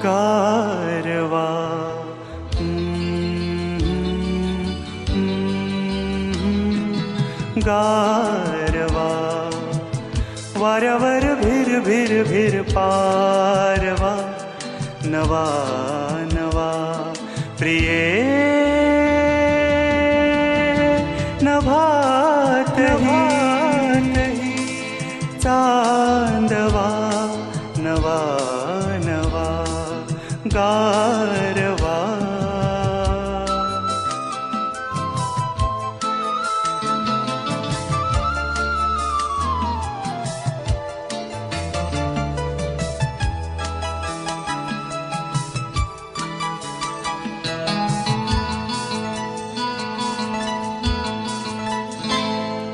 गारवा गारवा वाऱ्यावर भिर भिर भिर पारवा नवा नवा प्रिये नभातही चांदवा नवा नवा गारवा